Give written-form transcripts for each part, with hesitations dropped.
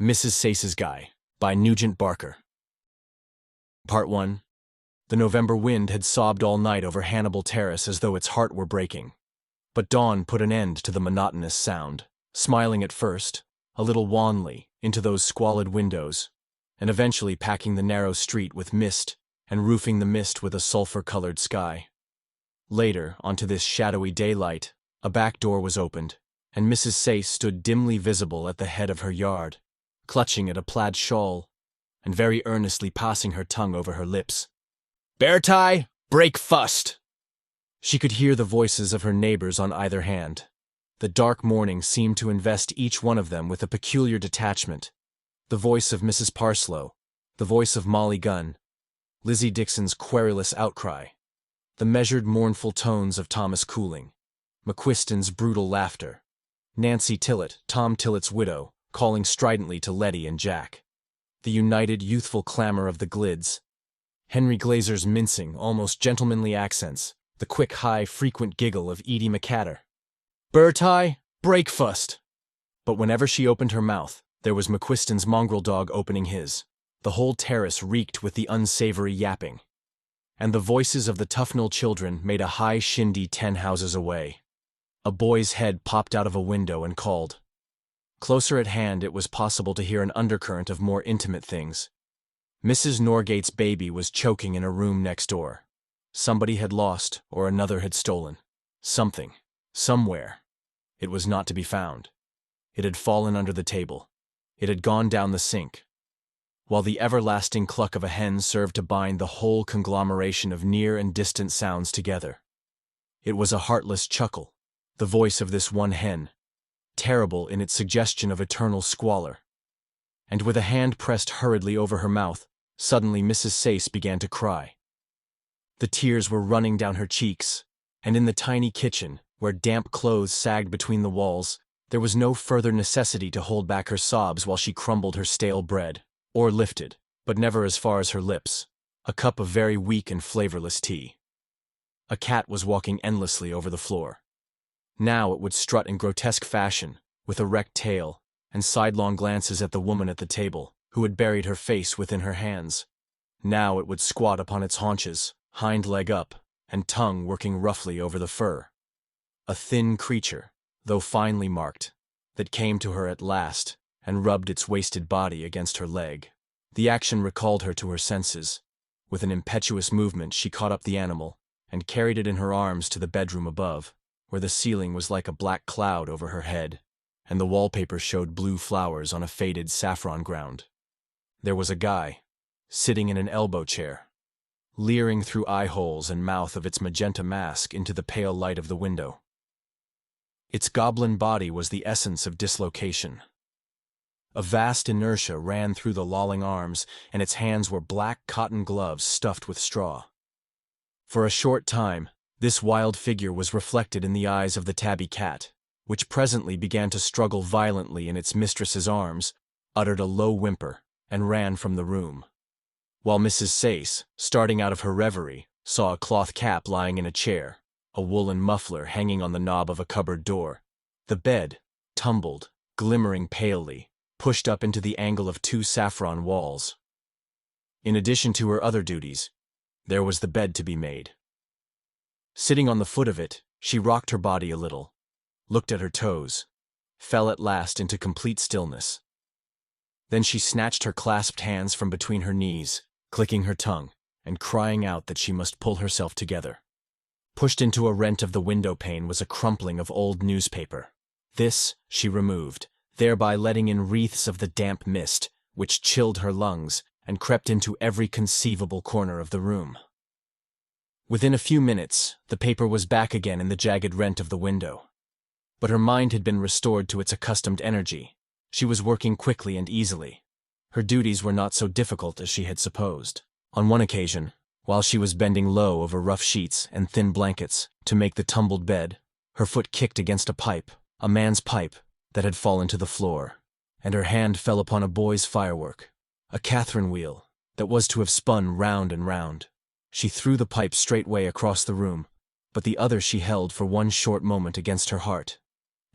Mrs. Sayce's Guy by Nugent Barker. Part 1. The November wind had sobbed all night over Hannibal Terrace as though its heart were breaking. But dawn put an end to the monotonous sound, smiling at first, a little wanly, into those squalid windows, and eventually packing the narrow street with mist and roofing the mist with a sulphur-colored sky. Later, onto this shadowy daylight, a back door was opened, and Mrs. Sayce stood dimly visible at the head of her yard, clutching at a plaid shawl, and very earnestly passing her tongue over her lips. "Bear tie, break fust!" She could hear the voices of her neighbors on either hand. The dark morning seemed to invest each one of them with a peculiar detachment. The voice of Mrs. Parslow, the voice of Molly Gunn, Lizzie Dixon's querulous outcry, the measured mournful tones of Thomas Cooling, McQuiston's brutal laughter, Nancy Tillett, Tom Tillett's widow, calling stridently to Letty and Jack, the united youthful clamor of the Glids, Henry Glazer's mincing, almost gentlemanly accents, the quick, high, frequent giggle of Edie McCatter. "Burr tie, break fust!" But whenever she opened her mouth, there was McQuiston's mongrel dog opening his. The whole terrace reeked with the unsavory yapping. And the voices of the Tufnell children made a high shindy 10 houses away. A boy's head popped out of a window and called. Closer at hand, it was possible to hear an undercurrent of more intimate things. Mrs. Norgate's baby was choking in a room next door. Somebody had lost, or another had stolen. Something. Somewhere. It was not to be found. It had fallen under the table. It had gone down the sink. While the everlasting cluck of a hen served to bind the whole conglomeration of near and distant sounds together. It was a heartless chuckle, the voice of this one hen, terrible in its suggestion of eternal squalor. And with a hand pressed hurriedly over her mouth, suddenly Mrs. Sayce began to cry. The tears were running down her cheeks, and in the tiny kitchen, where damp clothes sagged between the walls, there was no further necessity to hold back her sobs while she crumbled her stale bread, or lifted, but never as far as her lips, a cup of very weak and flavorless tea. A cat was walking endlessly over the floor. Now it would strut in grotesque fashion, with erect tail, and sidelong glances at the woman at the table, who had buried her face within her hands. Now it would squat upon its haunches, hind leg up, and tongue working roughly over the fur. A thin creature, though finely marked, that came to her at last, and rubbed its wasted body against her leg. The action recalled her to her senses. With an impetuous movement she caught up the animal, and carried it in her arms to the bedroom above, where the ceiling was like a black cloud over her head, and the wallpaper showed blue flowers on a faded saffron ground. There was a guy, sitting in an elbow chair, leering through eye holes and mouth of its magenta mask into the pale light of the window. Its goblin body was the essence of dislocation. A vast inertia ran through the lolling arms, and its hands were black cotton gloves stuffed with straw. For a short time, this wild figure was reflected in the eyes of the tabby cat, which presently began to struggle violently in its mistress's arms, uttered a low whimper, and ran from the room. While Mrs. Sayce, starting out of her reverie, saw a cloth cap lying in a chair, a woolen muffler hanging on the knob of a cupboard door, the bed, tumbled, glimmering palely, pushed up into the angle of 2 saffron walls. In addition to her other duties, there was the bed to be made. Sitting on the foot of it, she rocked her body a little, looked at her toes, fell at last into complete stillness. Then she snatched her clasped hands from between her knees, clicking her tongue, and crying out that she must pull herself together. Pushed into a rent of the window pane was a crumpling of old newspaper. This she removed, thereby letting in wreaths of the damp mist, which chilled her lungs and crept into every conceivable corner of the room. Within a few minutes, the paper was back again in the jagged rent of the window. But her mind had been restored to its accustomed energy. She was working quickly and easily. Her duties were not so difficult as she had supposed. On one occasion, while she was bending low over rough sheets and thin blankets to make the tumbled bed, her foot kicked against a man's pipe, that had fallen to the floor, and her hand fell upon a boy's firework, a Catherine wheel, that was to have spun round and round. She threw the pipe straightway across the room, but the other she held for one short moment against her heart,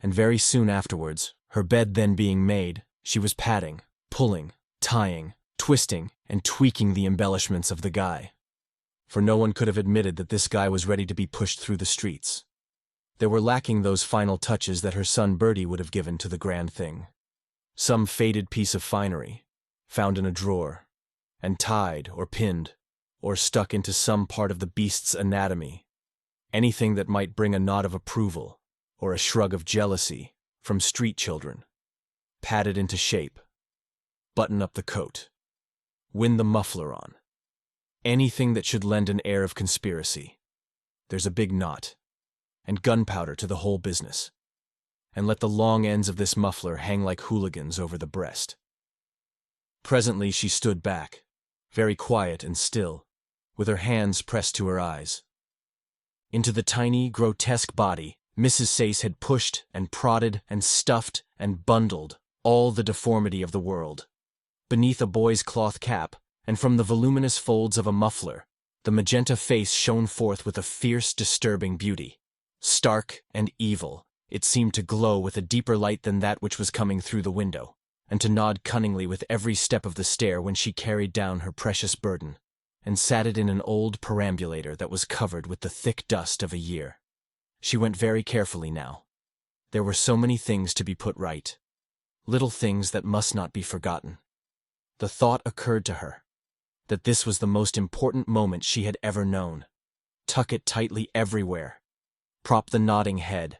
and very soon afterwards, her bed then being made, she was padding, pulling, tying, twisting, and tweaking the embellishments of the guy. For no one could have admitted that this guy was ready to be pushed through the streets. There were lacking those final touches that her son Bertie would have given to the grand thing. Some faded piece of finery, found in a drawer, and tied or pinned, or stuck into some part of the beast's anatomy. Anything that might bring a nod of approval, or a shrug of jealousy, from street children. Pat it into shape. Button up the coat. Win the muffler on. Anything that should lend an air of conspiracy. There's a big knot, and gunpowder to the whole business. And let the long ends of this muffler hang like hooligans over the breast. Presently she stood back, very quiet and still, with her hands pressed to her eyes. Into the tiny, grotesque body, Mrs. Sayce had pushed and prodded and stuffed and bundled all the deformity of the world. Beneath a boy's cloth cap, and from the voluminous folds of a muffler, the magenta face shone forth with a fierce, disturbing beauty. Stark and evil, it seemed to glow with a deeper light than that which was coming through the window, and to nod cunningly with every step of the stair when she carried down her precious burden, and sat it in an old perambulator that was covered with the thick dust of a year. She went very carefully now. There were so many things to be put right, little things that must not be forgotten. The thought occurred to her that this was the most important moment she had ever known. Tuck it tightly everywhere. Prop the nodding head.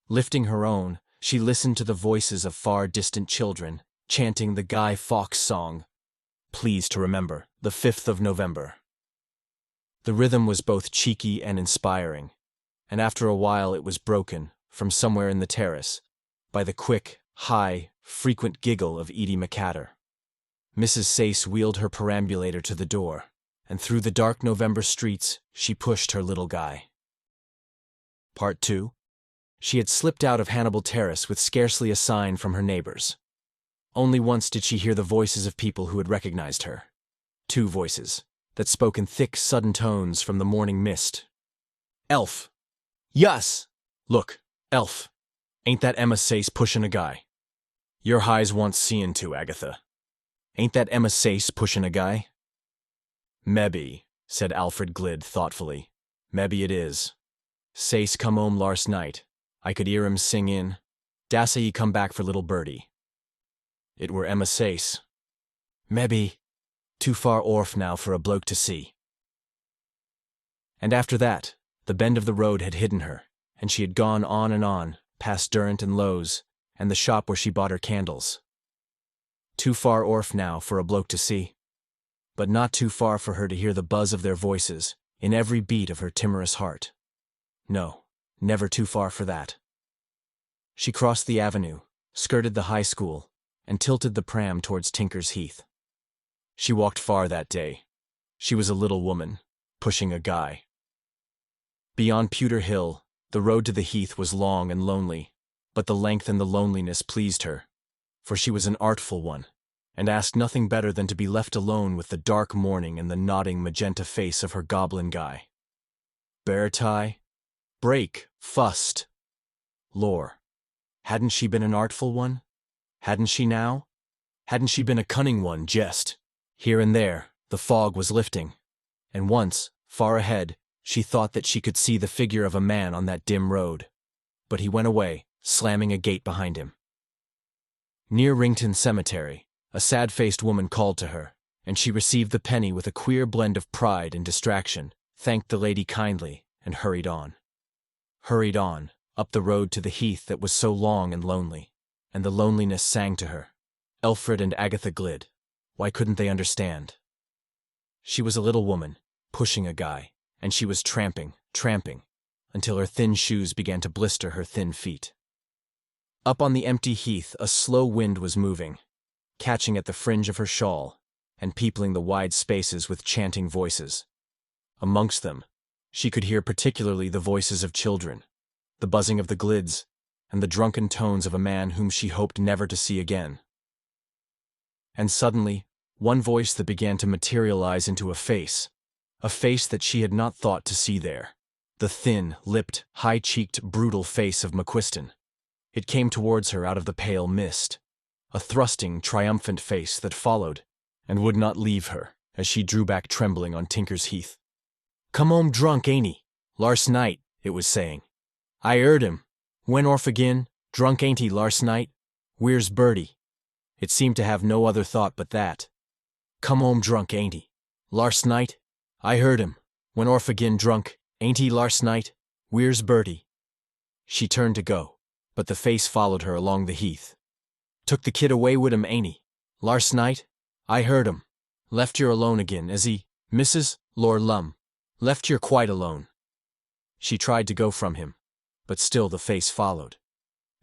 Lifting her own, she listened to the voices of far distant children, chanting the Guy Fawkes song, "Please to remember, the 5th of November." The rhythm was both cheeky and inspiring, and after a while it was broken, from somewhere in the terrace, by the quick, high, frequent giggle of Edie McCatter. Mrs. Sayce wheeled her perambulator to the door, and through the dark November streets she pushed her little Guy. Part 2. She had slipped out of Hannibal Terrace with scarcely a sign from her neighbors. Only once did she hear the voices of people who had recognized her. 2 voices, that spoke in thick, sudden tones from the morning mist. "Elf! Yus! Look, Elf! Ain't that Emma Sayce pushin' a guy? Your highs wants seein' to, Agatha. Ain't that Emma Sayce pushin' a guy?" "Mebbe," said Alfred Glid thoughtfully. "Mebbe it is. Sayce come home larst night. I could 'ear him sing in, 'Dassa ye come back for little Bertie.' It were Emma Sayce. Mebbe, too far orf now for a bloke to see." And after that, the bend of the road had hidden her, and she had gone on, past Durrant and Lowe's, and the shop where she bought her candles. Too far orf now for a bloke to see, but not too far for her to hear the buzz of their voices in every beat of her timorous heart. No, never too far for that. She crossed the avenue, skirted the high school, and tilted the pram towards Tinker's Heath. She walked far that day. She was a little woman, pushing a guy. Beyond Pewter Hill, the road to the Heath was long and lonely, but the length and the loneliness pleased her, for she was an artful one, and asked nothing better than to be left alone with the dark morning and the nodding magenta face of her goblin guy. Bear tie, break, fust. Lore, hadn't she been an artful one? Hadn't she now? Hadn't she been a cunning one, jest? Here and there, the fog was lifting, and once, far ahead, she thought that she could see the figure of a man on that dim road. But he went away, slamming a gate behind him. Near Rington Cemetery, a sad-faced woman called to her, and she received the penny with a queer blend of pride and distraction, thanked the lady kindly, and hurried on. Hurried on, up the road to the Heath that was so long and lonely, and the loneliness sang to her. Elfred and Agatha Glid, why couldn't they understand? She was a little woman, pushing a guy, and she was tramping, until her thin shoes began to blister her thin feet. Up on the empty heath a slow wind was moving, catching at the fringe of her shawl, and peopling the wide spaces with chanting voices. Amongst them, she could hear particularly the voices of children, the buzzing of the glids, and the drunken tones of a man whom she hoped never to see again. And suddenly, one voice that began to materialize into a face that she had not thought to see there, the thin, lipped, high-cheeked, brutal face of McQuiston. It came towards her out of the pale mist, a thrusting, triumphant face that followed and would not leave her as she drew back trembling on Tinker's Heath. "Come home drunk, ain't he? Larst night," it was saying. "I 'eard him. Went orf again, drunk ain't he larst night? Where's Bertie?" It seemed to have no other thought but that. "Come home drunk, ain't he? Larst night? I heard him. Went orf again drunk, ain't he larst night? Where's Bertie?" She turned to go, but the face followed her along the heath. "Took the kid away wid him, ain't he? Larst night? I heard him. Left yer alone again, as he, Mrs. Lor Lum. Left yer quite alone." She tried to go from him, but still the face followed.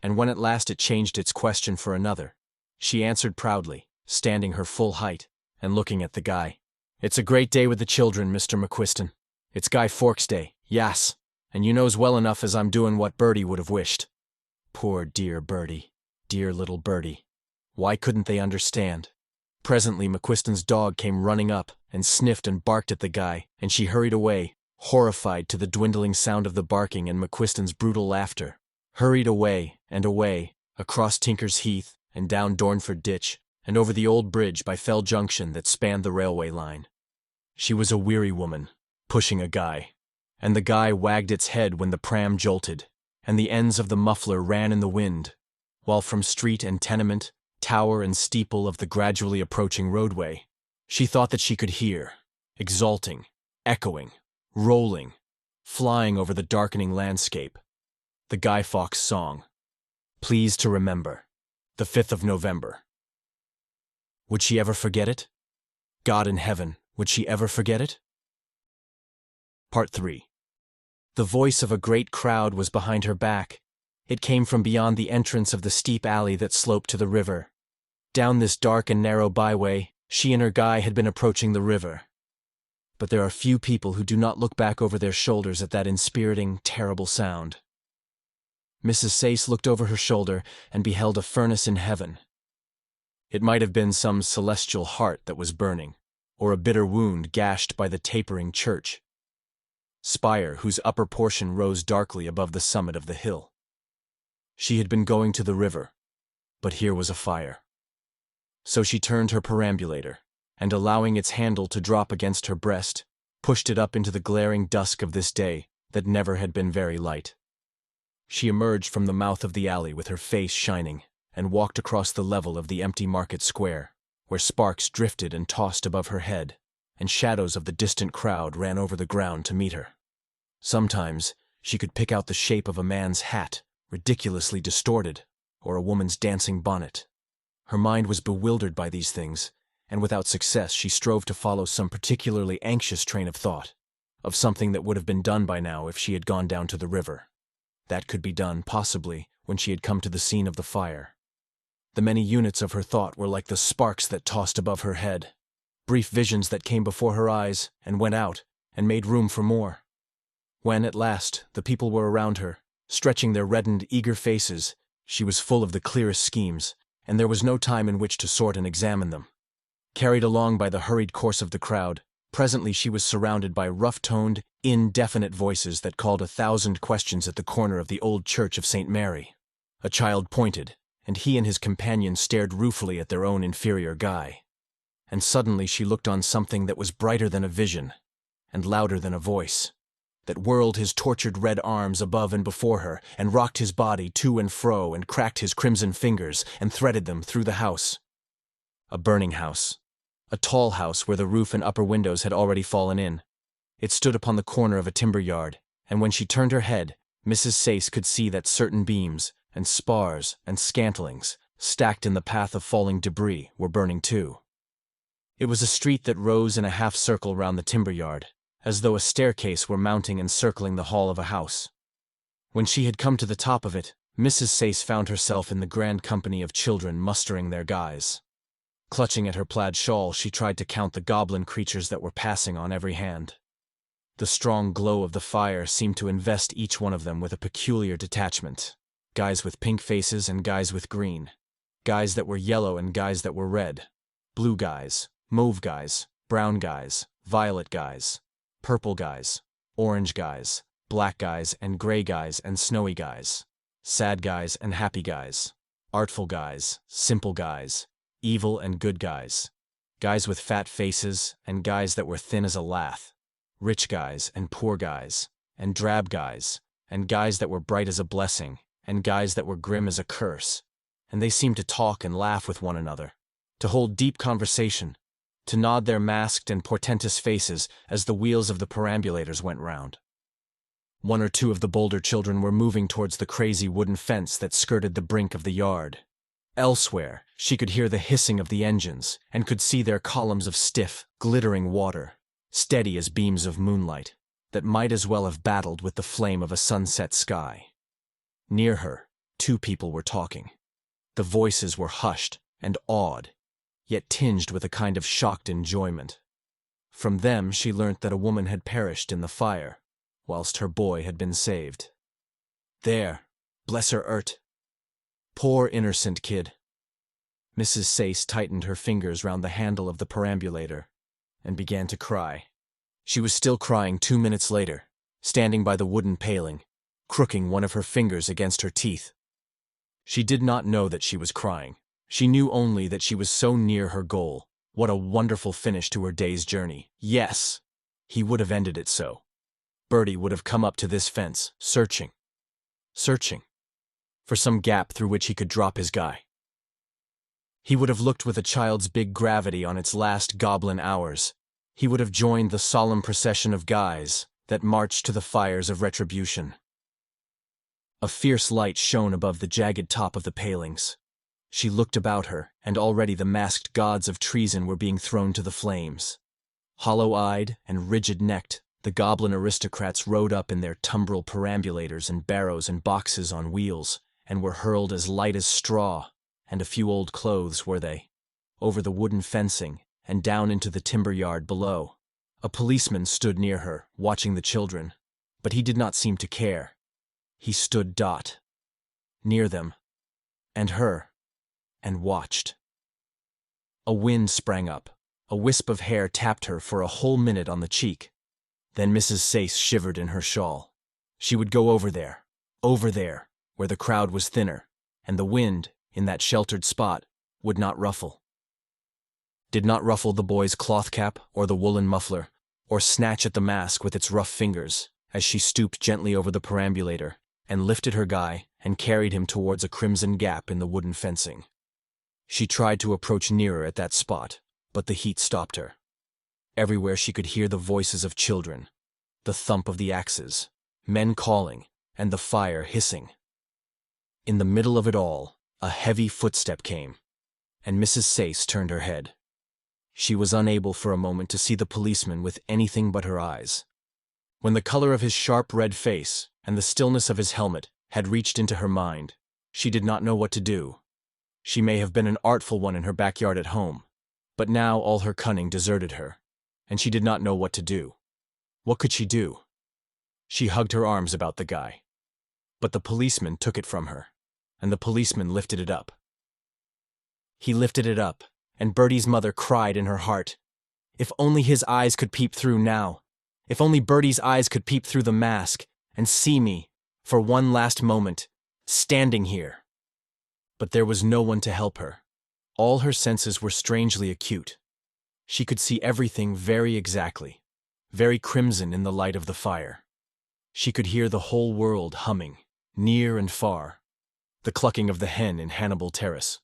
And when at last it changed its question for another, she answered proudly, standing her full height, and looking at the guy. "It's a great day with the children, Mr. McQuiston. It's Guy Fawkes Day, yas, and you knows well enough as I'm doing what Bertie would have wished." Poor dear Bertie, dear little Bertie. Why couldn't they understand? Presently McQuiston's dog came running up and sniffed and barked at the guy, and she hurried away, horrified to the dwindling sound of the barking and McQuiston's brutal laughter. Hurried away and away, across Tinker's Heath and down Dornford Ditch, and over the old bridge by Fell Junction that spanned the railway line. She was a weary woman, pushing a guy, and the guy wagged its head when the pram jolted, and the ends of the muffler ran in the wind, while from street and tenement, tower and steeple of the gradually approaching roadway, she thought that she could hear, exulting, echoing, rolling, flying over the darkening landscape, the Guy Fawkes song, "Please to remember, the 5th of November." Would she ever forget it? God in heaven, would she ever forget it? Part 3. The voice of a great crowd was behind her back. It came from beyond the entrance of the steep alley that sloped to the river. Down this dark and narrow byway, she and her guy had been approaching the river. But there are few people who do not look back over their shoulders at that inspiriting, terrible sound. Mrs. Sayce looked over her shoulder and beheld a furnace in heaven. It might have been some celestial heart that was burning, or a bitter wound gashed by the tapering church spire whose upper portion rose darkly above the summit of the hill. She had been going to the river, but here was a fire. So she turned her perambulator, and allowing its handle to drop against her breast, pushed it up into the glaring dusk of this day that never had been very light. She emerged from the mouth of the alley with her face shining, and walked across the level of the empty market square, where sparks drifted and tossed above her head, and shadows of the distant crowd ran over the ground to meet her. Sometimes she could pick out the shape of a man's hat, ridiculously distorted, or a woman's dancing bonnet. Her mind was bewildered by these things, and without success she strove to follow some particularly anxious train of thought, of something that would have been done by now if she had gone down to the river. That could be done, possibly, when she had come to the scene of the fire. The many units of her thought were like the sparks that tossed above her head, brief visions that came before her eyes and went out and made room for more. When, at last, the people were around her, stretching their reddened, eager faces, she was full of the clearest schemes, and there was no time in which to sort and examine them. Carried along by the hurried course of the crowd, presently she was surrounded by rough-toned, indefinite voices that called 1,000 questions at the corner of the old church of St. Mary. A child pointed, and he and his companion stared ruefully at their own inferior guy. And suddenly she looked on something that was brighter than a vision, and louder than a voice, that whirled his tortured red arms above and before her, and rocked his body to and fro, and cracked his crimson fingers, and threaded them through the house. A burning house. A tall house where the roof and upper windows had already fallen in. It stood upon the corner of a timber yard, and when she turned her head, Mrs. Sayce could see that certain beams, and spars, and scantlings, stacked in the path of falling debris, were burning too. It was a street that rose in a half-circle round the timber yard, as though a staircase were mounting and circling the hall of a house. When she had come to the top of it, Mrs. Sayce found herself in the grand company of children mustering their guys. Clutching at her plaid shawl, she tried to count the goblin creatures that were passing on every hand. The strong glow of the fire seemed to invest each one of them with a peculiar detachment. Guys with pink faces and guys with green. Guys that were yellow and guys that were red. Blue guys, mauve guys, brown guys, violet guys, purple guys, orange guys, black guys and gray guys and snowy guys. Sad guys and happy guys. Artful guys, simple guys, evil and good guys. Guys with fat faces and guys that were thin as a lath. Rich guys and poor guys, and drab guys, and guys that were bright as a blessing, and guys that were grim as a curse. And they seemed to talk and laugh with one another, to hold deep conversation, to nod their masked and portentous faces as the wheels of the perambulators went round. One or two of the bolder children were moving towards the crazy wooden fence that skirted the brink of the yard. Elsewhere, she could hear the hissing of the engines and could see their columns of stiff, glittering water, steady as beams of moonlight, that might as well have battled with the flame of a sunset sky. Near her, two people were talking. The voices were hushed and awed, yet tinged with a kind of shocked enjoyment. From them she learnt that a woman had perished in the fire, whilst her boy had been saved. There, bless her 'ert. Poor innocent kid. Mrs. Sayce tightened her fingers round the handle of the perambulator and began to cry. She was still crying 2 minutes later, standing by the wooden paling, crooking one of her fingers against her teeth. She did not know that she was crying. She knew only that she was so near her goal. What a wonderful finish to her day's journey. Yes, he would have ended it so. Bertie would have come up to this fence, searching for some gap through which he could drop his guy. He would have looked with a child's big gravity on its last goblin hours. He would have joined the solemn procession of guys that marched to the fires of retribution. A fierce light shone above the jagged top of the palings. She looked about her, and already the masked gods of treason were being thrown to the flames. Hollow-eyed and rigid-necked, the goblin aristocrats rode up in their tumbril perambulators and barrows and boxes on wheels, and were hurled as light as straw, and a few old clothes were they, over the wooden fencing and down into the timber yard below. A policeman stood near her, watching the children, but he did not seem to care. He stood near them, and her, and watched. A wind sprang up. A wisp of hair tapped her for a whole minute on the cheek. Then Mrs. Sayce shivered in her shawl. She would go over there, where the crowd was thinner, and the wind, in that sheltered spot, would not ruffle. Did not ruffle the boy's cloth cap or the woolen muffler, or snatch at the mask with its rough fingers, as she stooped gently over the perambulator, and lifted her guy and carried him towards a crimson gap in the wooden fencing. She tried to approach nearer at that spot, but the heat stopped her. Everywhere she could hear the voices of children, the thump of the axes, men calling, and the fire hissing. In the middle of it all, a heavy footstep came, and Mrs. Sayce turned her head. She was unable for a moment to see the policeman with anything but her eyes. When the color of his sharp red face and the stillness of his helmet had reached into her mind, she did not know what to do. She may have been an artful one in her backyard at home, but now all her cunning deserted her, and she did not know what to do. What could she do? She hugged her arms about the guy. But the policeman took it from her, and the policeman lifted it up. He lifted it up, and Bertie's mother cried in her heart. If only his eyes could peep through now. If only Bertie's eyes could peep through the mask and see me, for one last moment, standing here. But there was no one to help her. All her senses were strangely acute. She could see everything very exactly, very crimson in the light of the fire. She could hear the whole world humming, near and far, the clucking of the hen in Hannibal Terrace.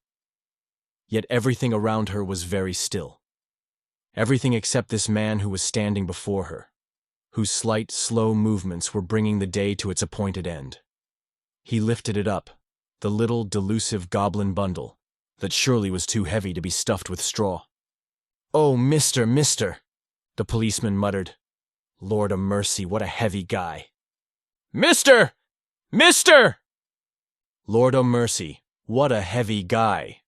Yet everything around her was very still. Everything except this man who was standing before her, whose slight, slow movements were bringing the day to its appointed end. He lifted it up, the little, delusive goblin bundle, that surely was too heavy to be stuffed with straw. "Oh, mister," the policeman muttered. "Lord o' mercy, what a heavy guy." "Mister! Lord o' mercy, what a heavy guy."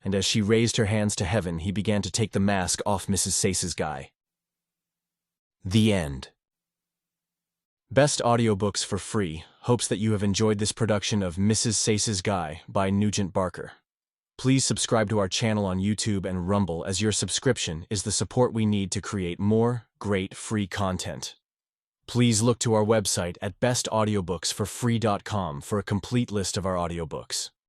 And as she raised her hands to heaven, he began to take the mask off Mrs. Sayce's guy. The end. Best Audiobooks for Free hopes that you have enjoyed this production of Mrs. Sayce's Guy by Nugent Barker. Please subscribe to our channel on YouTube and Rumble, as your subscription is the support we need to create more great free content. Please look to our website at bestaudiobooksforfree.com for a complete list of our audiobooks.